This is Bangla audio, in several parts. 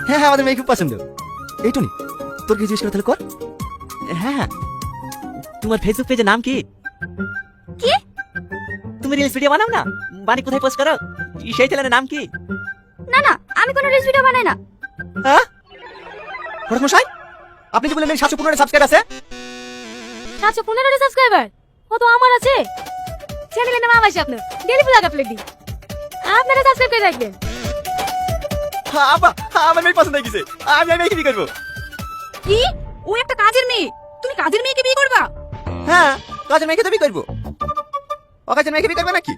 হ্যাঁ হ্যাঁ, আমাদের মেয়ে খুব পছন্দ। এই টুনি, তোর কি জিজ্ঞেস করে তাহলে কর। হ্যাঁ হ্যাঁ, তোমার ফেসবুক পেজের নাম কি? কি? তুমি রিলস ভিডিও বানাও না, বাড়ি কোথায় পোস্ট করো, সেই চ্যানেলের নাম কি? না না, আমি কোনো রিলস ভিডিও বানাই না। হ্যাঁ হঠাৎ মশাই, আপনি যে বললেন 715 সাবস্ক্রাইব আছে। 715 সাবস্ক্রাইবার ও তো আমার আছে। চ্যানেলের নাম আমার স্বপ্ন, ডেলি ব্লগ আপলোড দিই। আপনারা সাবস্ক্রাইব করে রাখবেন। হ্যাঁ আব্বা, আমার মেয়ে পছন্দ হয়ে গেছে। আমি আর মেয়েকে বিয়ে করবো। কি? ও একটা কাজের মেয়ে, তুমি কাজের মেয়েকে বিয়ে করবা? হ্যাঁ, কাজের মেয়েকে তো বিয়ে করবো। ও কাজের মেয়েকে বিয়ে করবে নাকি?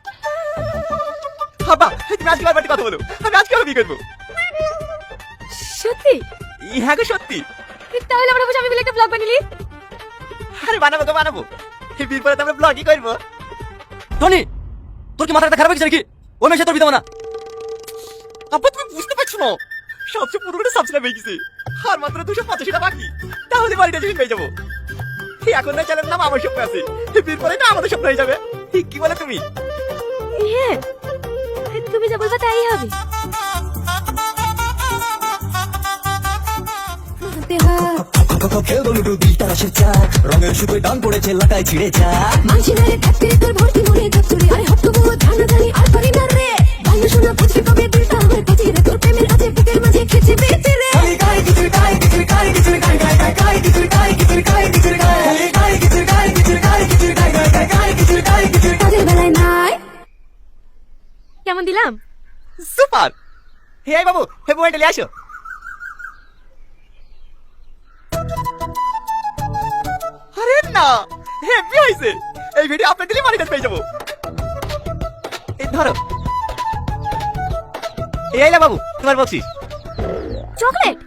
আব্বা, তুমি আজকে আর বাড়িতে কথা বলো, আমি আজকে আর বিয়ে করবো। সত্যি? হ্যাঁ গো সত্যি। তাহলে আমরা বসে আমি মিলে একটা ব্লগ বানালি। আরে বানাবো তো বানাবো, এই বিয়ের পরে তো আমরা ব্লগই করবো। টনি, তোর কি মাথাটা খারাপ হয়ে গেছে নাকি? ওই মেয়ে তোর বিয়ে দেবো না। আব্বা তুমি বুঝতে পারছো না, 715 সাবস্ক্রাইব হয়ে গেছে, আর মাত্র 285টা বাকি। তাহলে বাড়িটা যখন পেয়ে যাবো। এখন না চ্যানেলের নাম আমার স্বপ্ন আছে, এই বিয়ের পরে না আমাদের স্বপ্ন হয়ে যাবে। কি বলে তুমি? হ্যাঁ, তুমি যা বলবা তাই হবে। খেলবো লুডু দিলটা রাশের চা রঙের সুতোয় ডান পড়েছে লাটায় ছিঁড়ে যা মাঝিনারে ফ্যাক্টরি তোর ভর্তি মনে ধপচুরি আরে হট কবো ধানা জানি আর পারি না রে ভালো শোনা বুঝবি কবে দিলটা আমার কাছে রে তোর প্রেমের আছে বুকের মাঝে খেছে বেঁচে রে খালি গায় কিছুর গায় কিছুর গায় কিছুর গায় গায় গায় গায় কিছুর গায় কিছুর গায় কিছুর গায় খালি গায় কিছুর গায় কিছুর গায় কিছুর গায় গায় গায় গায় কিছুর গায় কিছুর কাজের বেলায় নাই কেমন দিলাম? সুপার। হে বাবু, হে বউটা নিয়ে আসো। আরে না, হেভি হইছে। এই ভিডিও আপলোড দিলে মানিটাইজ পেয়ে যাবো। এই ধরো। এই না বাবু, তোমার বকশিস। চকলেট?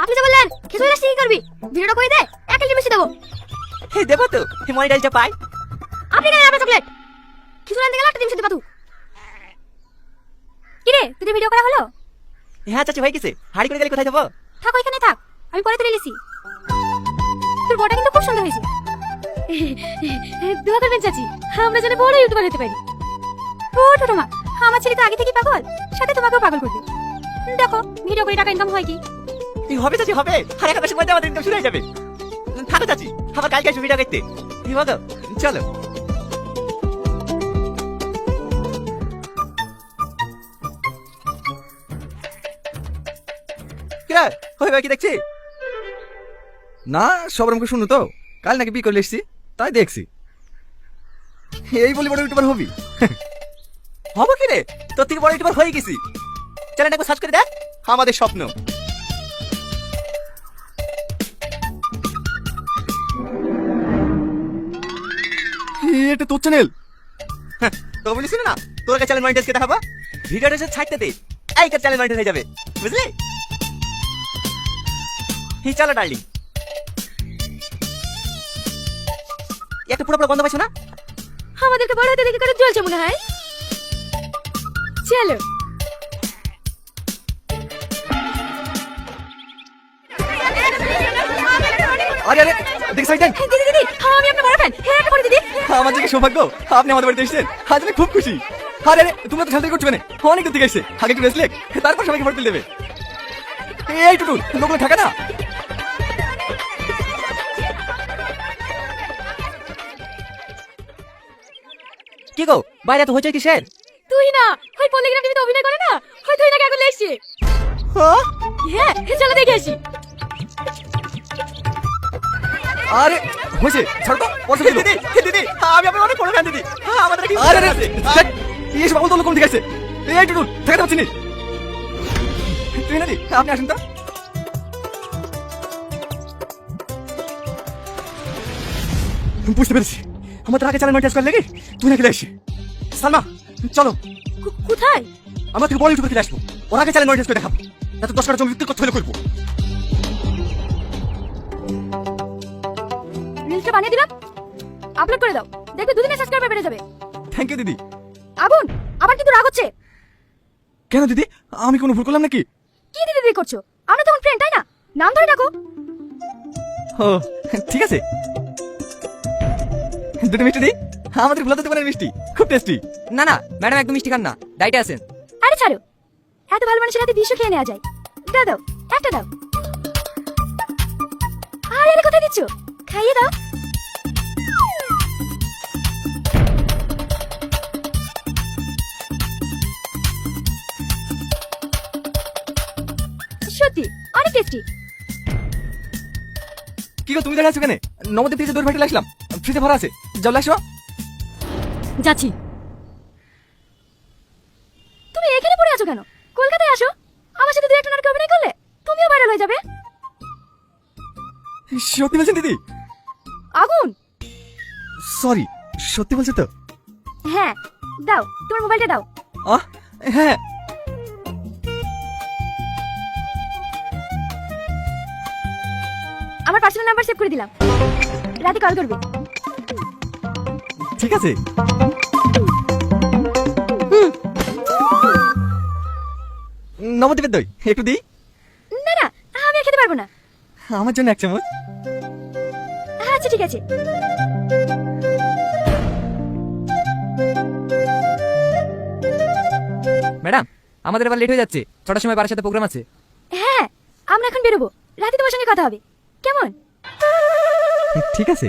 আপনি তো বললেন খেতে আসছি কি করবি? ভিডিওটা করে দে, 1 কেজি বেশি দেবো। হে দেবো তো, হে মনিটাইজটা পাই। আপনি কেন আপনার চকলেট? কিছু আনতে গেলে একটা ডিম খেতে পাতু। কি রে, তোদের ভিডিও করা হলো? হ্যাঁ চাচি হয়ে গেছে, হাড়ি করে গেলে কোথায় যাবো? থাক ওইখানে থাক, আমি পরে তুলে নিছি। তোর বড়টা কিন্তু খুব সুন্দর হয়েছে। দোয়া করবেন চাচি, আমরা যেন বড় ইউটিউবার হতে পারি। ও ছোটমা, আমার ছেলে তো আগে থেকেই পাগল, সাথে তোমাকেও পাগল করবে। দেখো ভিডিও করে টাকা ইনকাম হয় কি? এই হবে চাচি হবে, আর 1 মাসের মধ্যে আমাদের ইনকাম শুরু হয়ে যাবে। থাকো চাচি, আবার কালকে আসবো ভিডিও করতে। ঠিক আছে, চলো। কিরা, হই ভাই কি দেখছি? না, সবার মুখে শুনো তো, কাল নাকি বিয়ে করে এসছি, তাই দেখছি। এই বলি বড় ইউটিউবার হবি? হবো কি রে, তোর থেকে বড় ইউটিউবার হয়ে গেছি। চ্যানেলটাকে সার্চ করে দেখ, আমাদের স্বপ্ন। এটা তোর চ্যানেল? তো বলিস না তোর কাছে চ্যানেল মনিটাইজ কে দেখাবো, ভিডিওটা এসে ছাড়তে দে, এই কার চ্যানেল মনিটাইজ হয়ে যাবে, বুঝলি? এই চলো ডার্লিং। একটা পুরো গন্ধ পাইছো না? আমাদেরকে বড় হতে দেখে করে জ্বলছে মনে হয়। চলো। আরে আরে, দেখি সাইড দেন। দিদি দিদি, আমি আপনার বড় ফ্যান। হ্যাঁ একটা করে দিদি। আমার যে সৌভাগ্য, আপনি আমাদের বাড়িতে এসেছেন, আজ আমি খুব খুশি। আরে আরে, তোমরা তো খেলতে করছো কেন? অনেক দূর থেকে এসেছে, আগে একটু রেস্ট লেক, তারপর সবাইকে ভোট দেবে। এই টুটুল, লোকগুলো থাকে না? কি গো, বাইরে তো হয়েছে কিসের? তুই না, ওই পলিগ্রাম টিভিতে অভিনয় করে না, ওই তুই নাকি এখন এসেছে। হ্যাঁ, চলো দেখে আসি। আরে হয়েছে, ছাড়ো তো, পয়সা দিদি দিদি, আমি আপনার অনেক বড় ফ্যান দিদি। আমাদের কি আরে আরে, এই সব বলতো কোন দিকে আছে? এই টুটুল, থাকতে পারছি না। তুই না দি, আপনি আসুন তো। বুঝতে পেরেছি, আমাদের আগে চ্যানেল মনিটাইজ করে লেগে তুই নাকি আসি। সালমা চলো, কোথায়? আমরা থেকে বড় ইউটিউবে ফিরে আসবো, ওর আগে চ্যানেল মনিটাইজ করে দেখাবো, যাতে 10 কাটা জমি বিক্রি করতে হলে করবো। রিলসটা বানিয়ে দিলাম, আপলোড করে দাও, দেখবে 2 দিনে সাবস্ক্রাইবার বেড়ে যাবে। থ্যাংক ইউ দিদি। আগুন, আবার কিন্তু রাগ হচ্ছে। কেন দিদি, আমি কোনো ভুল করলাম নাকি? কি দিদি দিদি করছো? আমরা তখন ফ্রেন্ড তাই না? নাম ধরে ডাকো। ও ঠিক আছে, দুটো মিষ্টি দিই। আমাদের ভোলাতে দোকানের মিষ্টি খুব টেস্টি। না না ম্যাডাম একদম মিষ্টি খান না, ডাইটে আছেন। আরে ছাড়ো, এত ভালো মানুষের হাতে বিষ খেয়ে নেওয়া যায়। দাও দাও, একটা দাও। আরে আরে কোথায় দিচ্ছ? খাইয়ে দাও। সত্যি অনেক টেস্টি। কি গো তুমি দেখা আছো কেন? নবদ্বীপ থেকে দূর ভাইটে আসলাম, ফ্রিজে ভরা আছে, যাও আসো। যাচ্ছি। তুমি এখানে পড়ে আছো কেন? কলকাতায় আসো, আমার সাথে 2-1 নাটকে অভিনয় করলে তুমিও ভাইরাল হয়ে যাবে। সত্যি বলছেন দিদি? আগুন। সরি, সত্যি বলছো তো? হ্যাঁ দাও, তোমার মোবাইলটা দাও। হ্যাঁ। আমার পার্সোনাল নাম্বার সেভ করে দিলাম, রাতে কল করবে। ঠিক আছে। নবদ্বীপের দই একটু দিই? না না, আমি আর খেতে পারবো না। আমার জন্য 1 চামচ। আচ্ছা ঠিক আছে। ম্যাডাম, আমাদের এবার লেট হয়ে যাচ্ছে, 6টার সময় বাড়ির সাথে প্রোগ্রাম আছে। হ্যাঁ আমরা এখন বেরোবো, রাতে তোমার সঙ্গে কথা হবে, কেমন? ঠিক আছে।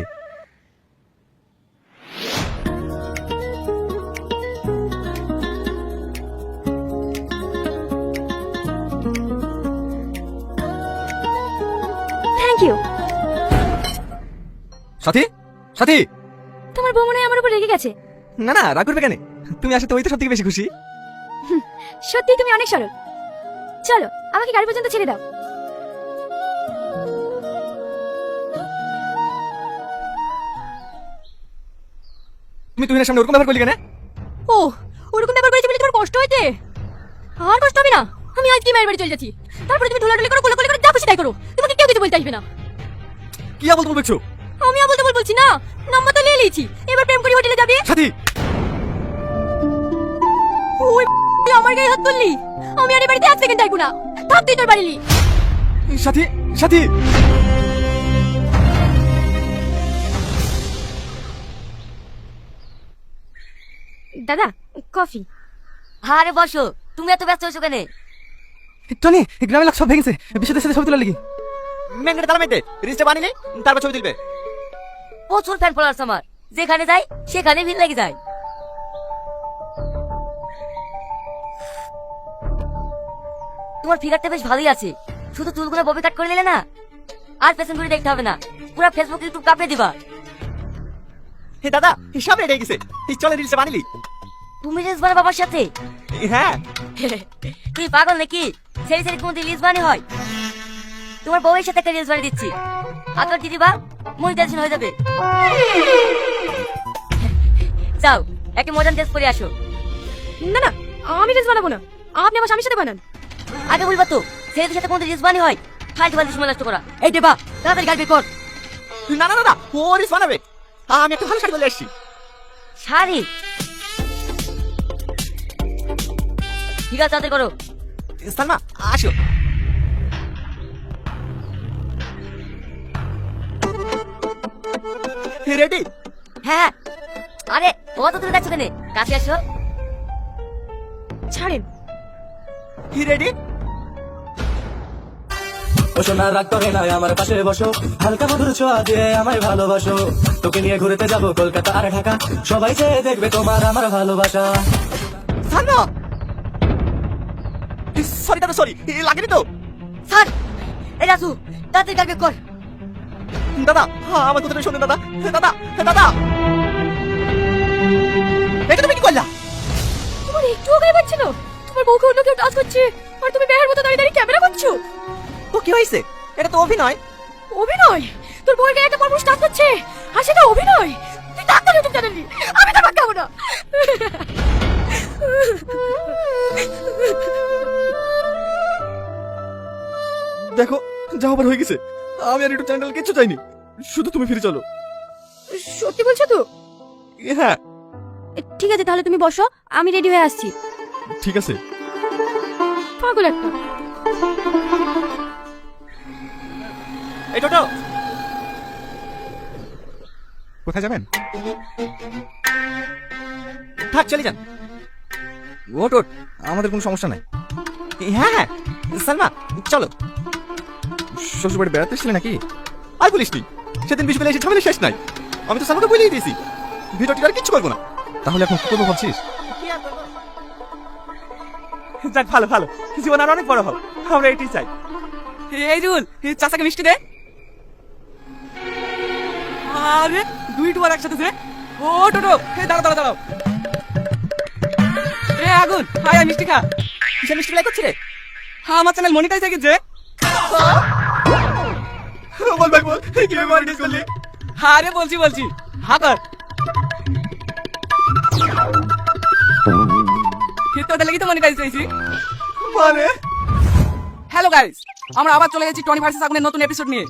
Thank you. সাথী, সাথী। তোমার বউ মনে হয় আমার উপর রেগে গেছে। না না, রাগ করবে কেন? তুমি আসলে তো ওই তো সব থেকে বেশি খুশি। সত্যি তুমি অনেক সরল। চলো আমাকে গাড়ি পর্যন্ত ছেড়ে দাও। তুমি তুহিনের সামনে ওরকম ব্যবহার করলি কেন? ও ওরকম ব্যাপার করেছে বলে তোমার কষ্ট হয়েছে? আর কষ্ট হবে না, আমি আজকে মায়ের বাড়ি চলে যাচ্ছি। তারপরে তুমি ঢোলাঢুলি করো, কোলাকুলি করো, যা খুশি তাই করো, তোমাকে কেউ কিছু বলতে আসবে না। কি বলতে বলছো? আমি বলতে বলছি না, নাম্বার তো নিয়ে নিয়েছি, এবার প্রেম করি হোটেলে যাবে। সাথী, ওই আমার গায়ে হাত তুললি, আমি আর এই বাড়িতে 1 সেকেন্ড থাকবো না। থাক তুই তোর বাড়ি। সাথী, সাথী। দাদা কফি। আরে বসো, তুমি এত ব্যস্ত হয়েছো কেন? টনি, গ্রামের লোক সব ভেঙেছে, বিশ্বদের সাথে ছবি তোলার লাগি। মেঙ্গেটে তালা মেতে রিস্টে বানিলে তারপর ছবি তুলবে। প্রচুর ফ্যান ফলোয়ার্স আমার, যেখানে যাই সেখানে ভিড় লেগে যায়। তোমার ফিগারটা বেশ ভালোই আছে, শুধু চুলগুলো ববি কাট করে নিলে না, আর পেছন ঘুরে দেখতে হবে না, পুরো ফেসবুক ইউটিউব কাঁপিয়ে দিবা। হে দাদা, সব রেডি হয়ে গেছে, চলে রিলসে বানিলি। তুমি রিলস বানা বাবার সাথে? হ্যাঁ। তুই পাগল নাকি? সেরি সেরি কোনদিন রিলস বানি হয়? তোমার বউয়ের সাথে একটা রিলস বানিয়ে দিচ্ছি, আর তোর দিদি বা মনিটাইজেশন হয়ে যাবে। যাও একে মডার্ন ড্রেস পরে আসো। না না, আমি রিলস বানাবো না, আপনি আমার স্বামীর সাথে বানান। আগে বলবা তো ছেলেদের সাথে কোনদিন রিলস বানি হয়? ফালতু ফালতু সময় নষ্ট করা। এই দেবা তাড়াতাড়ি গাড়ি বের কর। না না দাদা, ও রিলস বানাবে, আমি একটা ভালো শাড়ি বলে আসছি। শাড়ি? ঠিক আছে তাড়াতাড়ি করো। সালমা আসো। রেডি? হ্যাঁ। আরে অত দূরে যাচ্ছ কেন, কাছে আসো। ছাড়েন। রেডি? বসো না, রাগ করে না, আমার পাশে বসো, হালকা মধুর ছোঁয়া দিয়ে আমায় ভালোবাসো। তোকে নিয়ে ঘুরতে যাবো কলকাতা আর ঢাকা, সবাই চেয়ে দেখবে তোমার আমার ভালোবাসা। সালমা, সরি দাদা, সরি, লাগেনি তো? স্যার এই রাজু তাড়াতাড়ি গাড়ি বের কর। দাদা আমার কথাটা শোনেন দাদা। দাদা, দাদা, এটা তুমি কি করলা? তোমার একটুও গায়ে পাচ্ছিল? তোমার বউকে অন্য কেউ টাচ করছে, আর তুমি বেহার মতো দাঁড়িয়ে দাঁড়িয়ে ক্যামেরা করছো। তো কি হয়েছে? এটা তো অভিনয়। অভিনয়? তোর বউয়ের গায়ে একটা পরপুরুষ টাচ করছে, আর সেটা অভিনয়? তুই ডাক্তার ইউটিউব চ্যানেল নি, আমি তো ভাগ খাবো না। দেখো যা হবার হয়ে গেছে, আমি আর ইউটিউব চ্যানেল কিচ্ছু চাইনি, শুধু তুমি ফিরে চলো। সত্যি বলছো তো? হ্যাঁ। ঠিক আছে তাহলে তুমি বসো, আমি রেডি হয়ে আসছি। ঠিক আছে। পাগল একটা। এই টোটো, কোথায় যাবেন? থাক চলে যান। ওট ওট, আমাদের কোনো সমস্যা নাই। হ্যাঁ হ্যাঁ সালমা চলো। শ্বশুর বাড়ি বেড়াতে এসেছিলে নাকি? আর বলিস নি, সেদিন বিশ বেলা এসে ঝামেলা শেষ নাই। আমি তো সালমাকে বলেই দিয়েছি ভিডিও টিকার কিচ্ছু করবো না। তাহলে এখন কি করবো ভাবছিস? যাক ভালো ভালো, জীবন আর অনেক বড় হোক, আমরা এটাই চাই। এই জুল, চাচাকে মিষ্টি দে। আরে দুই টুয়ার একসাথে দে। ও টোটো, দাঁড়াও দাঁড়াও দাঁড়াও। এ আগুন, হাই মিষ্টি খা। কিসের মিষ্টি বেলা করছি রে? আমার চ্যানেল মনিটাইজ হয়ে গেছে। বল ভাই বল, কিভাবে মনিটাইজ করলি? আরে বলছি হাকার তোদের লাগি তো মনিটাইজ হয়েছি। মানে হ্যালো গাইস, আমরা আবার চলে গেছি টনি ভার্সেস আগুনের নতুন এপিসোড নিয়ে।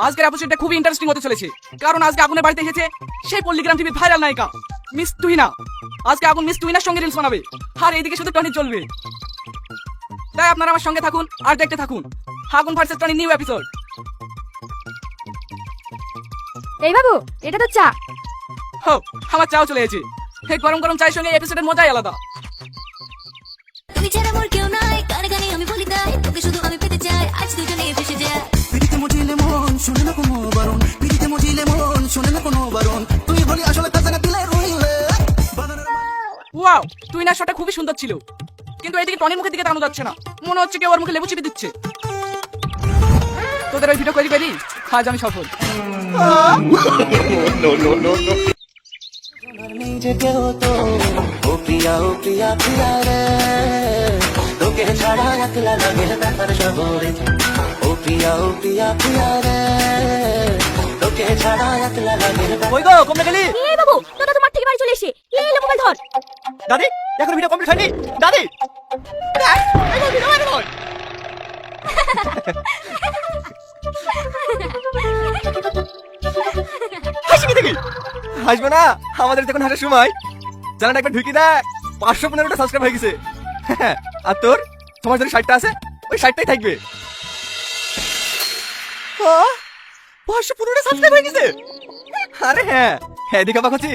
আজকের এপিসোডটা খুবই ইন্টারেস্টিং হতে চলেছে, কারণ আজকে আগুনের বাড়িতে এসেছে সেই পল্লিগ্রাম টিভি ভাইরাল নায়িকা মিস তুহিনা। আজকে আগুন মিস তুহিনার সঙ্গে রিলস বানাবে, আর এইদিকে শুধু টনি চলবে। তাই আপনারা আমার সঙ্গে থাকুন আর দেখতে থাকুন আগুন ভার্সেস টনি নিউ এপিসোড। এই বাবু, এটা তো চা। হো, আমার চাও চলে গেছে। এই গরম গরম চায়ের সঙ্গে এপিসোডের মজাই আলাদা। তুই ছাড়া মোর কেউ নাই, গানে গানে আমি বলি তাই, তোকে শুধু আমি পেতে চাই, আজ দুজনে ফেসে যায়। পিড়িতে মজিলে মন শুনে না কোনো বারণ, পিড়িতে মজিলে মন শুনে না কোনো বারণ, তুই বলি আসলে কাজে দিলে রইলে। ওয়াও, তুহিনার শটটা খুবই সুন্দর ছিল, কিন্তু এইদিকে টনির মুখের দিকে তাকানো যাচ্ছে না। মনে হচ্ছে কেউ ওর মুখে লেবু চিপে দিচ্ছে। তোদের ওই ভিডিও করি আজ আমি সফল। নেই যে কেউ তো, ও প্রিয়া প্রিয়া রে, তোকে ছাড়া একলা লাগে ব্যথার শহরে। ও প্রিয়া রে, তোকে ছাড়া একলা লাগে। ওই গো কমলা গেলি? এই বাবু, তোরা তোমার থেকে বাড়ি চলে এসে এই লে মোবাইল ধর। দাদি এখন ভিডিও কমপ্লিট হয়নি। দাদি দেখ, এই ভিডিও বানাবো। হাসি কি দেখি? হাসবো না, আমাদের যখন হাসার সময়। চ্যানেলটা একবার ঢুকি দেখ, 515টা সাবস্ক্রাইব হয়ে গেছে। আর তোর তোমার যদি 60টা আছে, ওই 60টাই থাকবে। 515টা সাবস্ক্রাইব হয়ে গেছে। আরে হ্যাঁ হ্যাঁ, এদিকে অবাক হচ্ছি।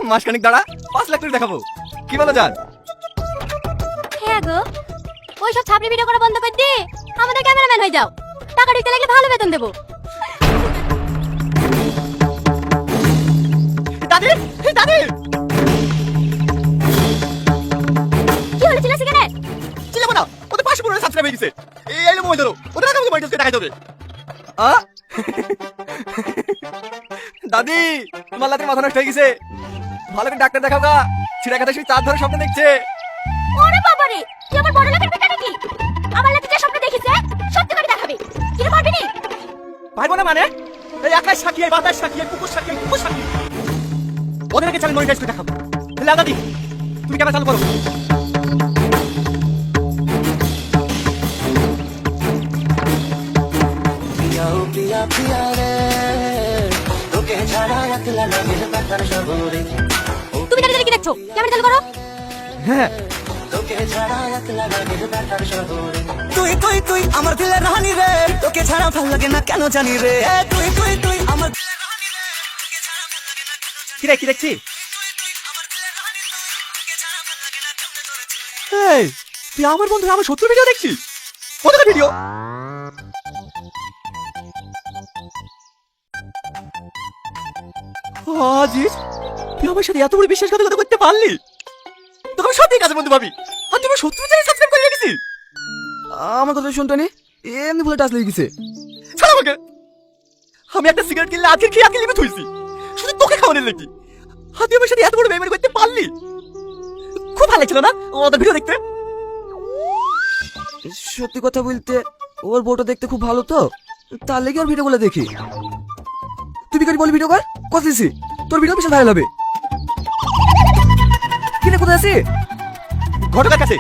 মাসখানিক দাঁড়া, 5 লাখ করে দেখাবো। কি বলো জান? হ্যাঁ গো, ওই সব ছাপড়ি ভিডিও করা বন্ধ করে দে, আমাদের ক্যামেরাম্যান হয়ে যাও। টাকা দিতে লাগলে ভালো বেতন দেবো। দাদি দাদি, কি হলো, চিল্লাছিস কেন? চিল্লাবো না, ওদের 515টা সাবস্ক্রাইব হয়ে গেছে। এই এলো মোবাইল ধরো, ওদের আগে মোবাইল টাকা দেবে। দাদি তোমার লাতের মাথা নষ্ট হয়ে গেছে, ভালো করে ডাক্তার দেখাও গা। ছিঁড়া খাতা সেই চার ধরে স্বপ্ন দেখছে। ওরে বাবা রে, তুই আমার বড় লোকের বেটা নাকি? আমার লাতে যে স্বপ্ন দেখিছে সত্যি করে দেখাবে। কি রে পারবি নি? পারবো না মানে? এই আকাশ সাক্ষী, এই বাতাস সাক্ষী, এই কুকুর সাক্ষী, এই কুকুর সাক্ষী। ওদেরকে চ্যানেল মনিটাইজ করে দেখাবো। তাহলে দাদি তুমি ক্যামেরা চালু করো। প্রিয়া রে, তোকে ছাড়া একলা লাগে ব্যথার শহরে। তুমি দাঁড়িয়ে কি দেখছো? ক্যামেরা চালু করো। হ্যাঁ তোকে ছাড়া একলা লাগে ব্যথার শহরে। তুই তুই তুই আমার দিলের রানী রে, তোকে ছাড়া ভাল লাগে না কেন জানি রে। তুই তুই তুই আমার দিলের রানী রে, তোকে ছাড়া ভাল লাগে না কেন জানি। কি রে, কি দেখছি? এই তুই আমার বন্ধু আমার শত্রু ভিডিও দেখছিস? কোথায় ভিডিও? আজিজ, তুই আমার সাথে এত বড় বিশ্বাসঘাতকতা করতে পারলি? তোকে আমি সত্যি কাছে বন্ধু ভাবি, আর তুমি শত্রু চ্যানেল সাবস্ক্রাইব করে রেখেছিস। আমার কথা শুনতে নি, এমনি ভুলে টাচ লেগে গেছে। ছাড় আমাকে। আমি একটা সিগারেট কিনলে আজকে খেয়ে আজকে লিমিট হয়েছি, শুধু তোকে খাওয়ানোর লেগে। আর তুই আমার সাথে এত বড় বেইমানি করতে পারলি? খুব ভালো ছিল না ওদের ভিডিও দেখতে? সত্যি কথা বলতে ওর বউটা দেখতে খুব ভালো, তো তার লেগে ওর ভিডিওগুলো দেখি। তুই বিকারি বলি ভিডিও কর, কত দিছি তোর ভিডিও বেশি ভাইরাল হবে। কিনে কোথায় আছি? ঘটকের কাছে।